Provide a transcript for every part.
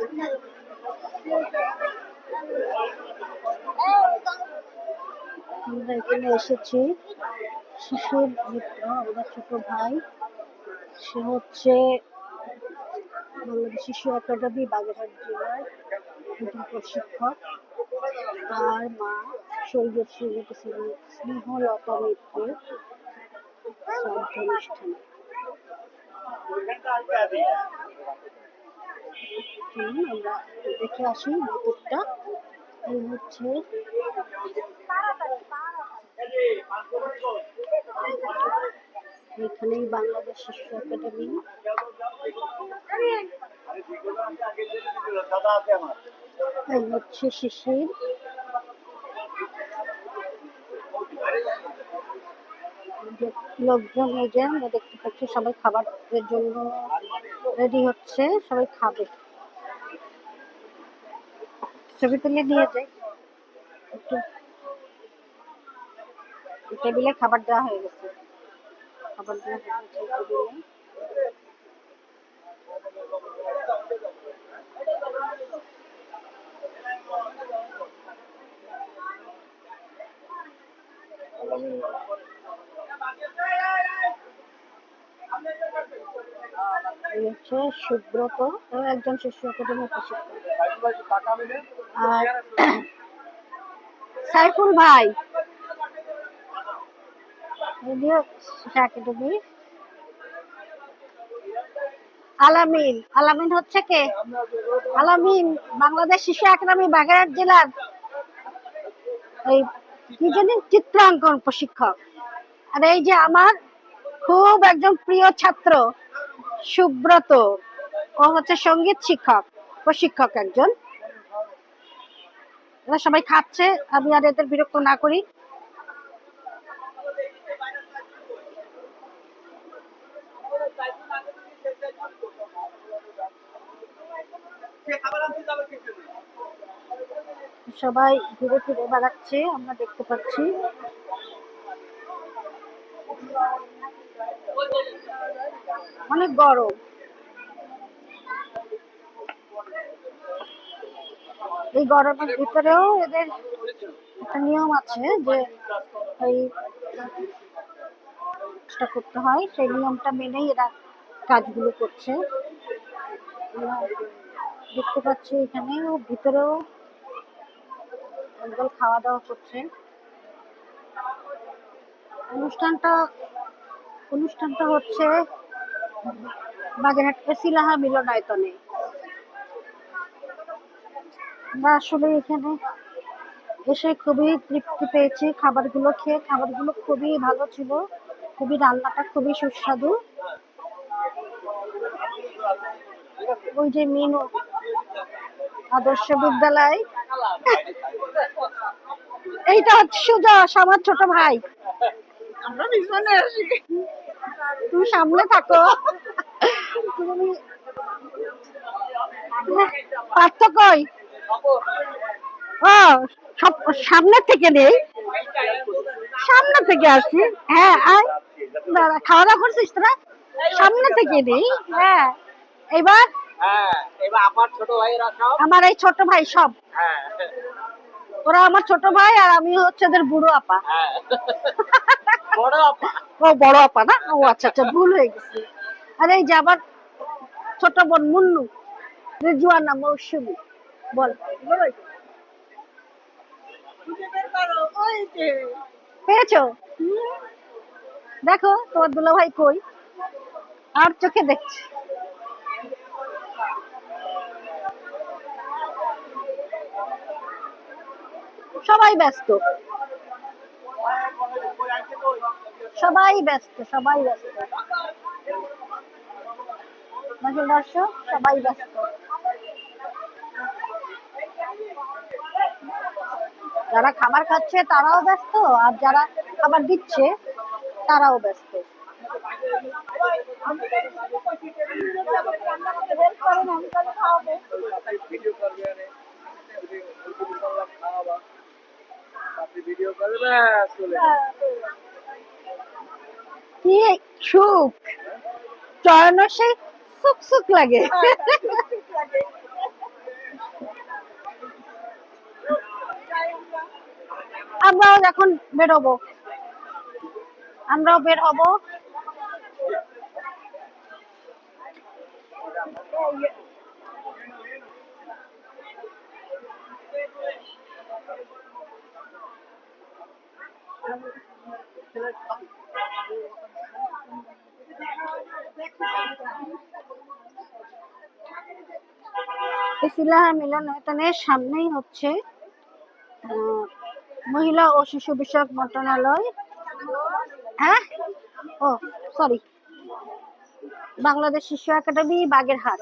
আমরা এখানে এসেছি শিশুর মিত্র, আমাদের ছোট ভাই। সে হচ্ছে বাংলাদেশ শিশু একাডেমি বাগেরহাট জেলার একজন প্রশিক্ষক। তার মা শহীদ শ্রীমতী স্নেহলতা মিত্রের শ্রাদ্ধানুষ্ঠানে। আমরা দেখে আসি ভিতরটা। এই হচ্ছে এখানেই বাংলাদেশ শিশু একাডেমি। এই হচ্ছে শিশির। লোকজন এই যে আমরা দেখতে পাচ্ছি সবাই খাবারের জন্য রেডি হচ্ছে, সবাই খাবে। ছবি তুলে নিয়ে যাই। টেবিলে খাবার দেওয়া হয়ে গেছে, খাবার দেওয়া হয়ে গেছে টেবিলে। এই হচ্ছে সুব্রত, একজন শিশু একাডেমি প্রশিক্ষক। আর সাইফুল ভাই একাডেমি। আলামিন, আলামিন হচ্ছে কে? আলামিন বাংলাদেশ শিশু একাডেমি বাগেরহাট জেলার এই কি জানি চিত্রাঙ্কন প্রশিক্ষক। আর এই যে আমার খুব একজন প্রিয় ছাত্র সুব্রত, ও হচ্ছে সঙ্গীত শিক্ষক প্রশিক্ষক একজন। এরা সবাই খাচ্ছে, আমি আর এদের বিরক্ত না করি। সবাই ঘুরে ফিরে বেড়াচ্ছে, আমরা দেখতে পাচ্ছি। অনেক গরম। এই গরমের ভিতরেও এদের একটা নিয়ম আছে যে এই করতে হয়, সেই নিয়মটা মেনেই এরা কাজগুলো করছে। দেখতে পাচ্ছি এখানে ভিতরেও একদল খাওয়া দাওয়া করছে। অনুষ্ঠানটা হচ্ছে বাগেরহাট এসিলাহা মিলনায়তনে। আমরা আসলে এখানে এসে খুবই তৃপ্তি পেয়েছি খাবারগুলো খেয়ে। খাবারগুলো খুবই ভালো ছিল, খুবই রান্নাটা খুবই সুস্বাদু। ওই যে মিনু আদর্শ বিদ্যালয়, এইটা হচ্ছে সুজস, আমার ছোট ভাই। আমরা পিছনে আসি, তুমি সামনে থাকো। তুমি পার্থক্য ও সব সামনে থেকে নেই, সামনে থেকে আসি। হ্যাঁ, খাওয়া দাওয়া করছিস তোরা? সামনে থেকে নেই। হ্যাঁ, এবার আমার এই ছোট ভাই সব, ওরা আমার ছোট ভাই আর আমি হচ্ছে ওদের বুড়ো আপা। ও বড় আপা না? ও আচ্ছা আচ্ছা, ভুল হয়ে গেছে। আর এই যে আবার ছোট বোন মুন্নু, রিজওয়ানা, মৌসুমী। বল, পেয়েছো? দেখো তোমার দুলা ভাই কই, আর চোখে দেখছি। সবাই ব্যস্ত, সবাই ব্যস্ত, সবাই ব্যস্ত। দর্শক সবাই ব্যস্ত, যারা খাবার খাচ্ছে তারাও ব্যস্ত, আর যারা খাবার দিচ্ছে তারাও ব্যস্ত। কি সুখ, চয়ন সেই সুখ সুখ লাগে। আমরাও এখন বেরোবো, আমরাও বের হব। ইসলাম মিলনায়তনের সামনেই হচ্ছে মহিলা ও শিশু বিষয়ক মন্ত্রণালয়, হ্যাঁ, ও সরি, বাংলাদেশ শিশু একাডেমি, বাগেরহাট।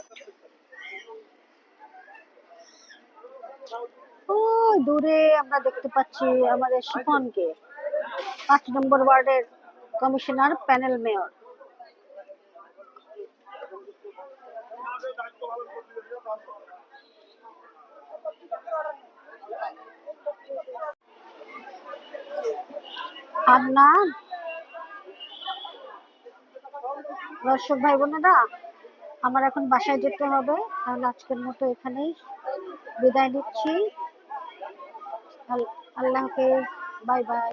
ওই দূরে আমরা দেখতে পাচ্ছি আমাদের শিফনকে, 5 নম্বর ওয়ার্ডের কমিশনার, প্যানেল মেয়র। আর না, দর্শক ভাই বোনেরা, আমার এখন বাসায় যেতে হবে, তাহলে আজকের মতো এখানেই বিদায় নিচ্ছি। আল্লাহ হাফেজ, বাই বাই।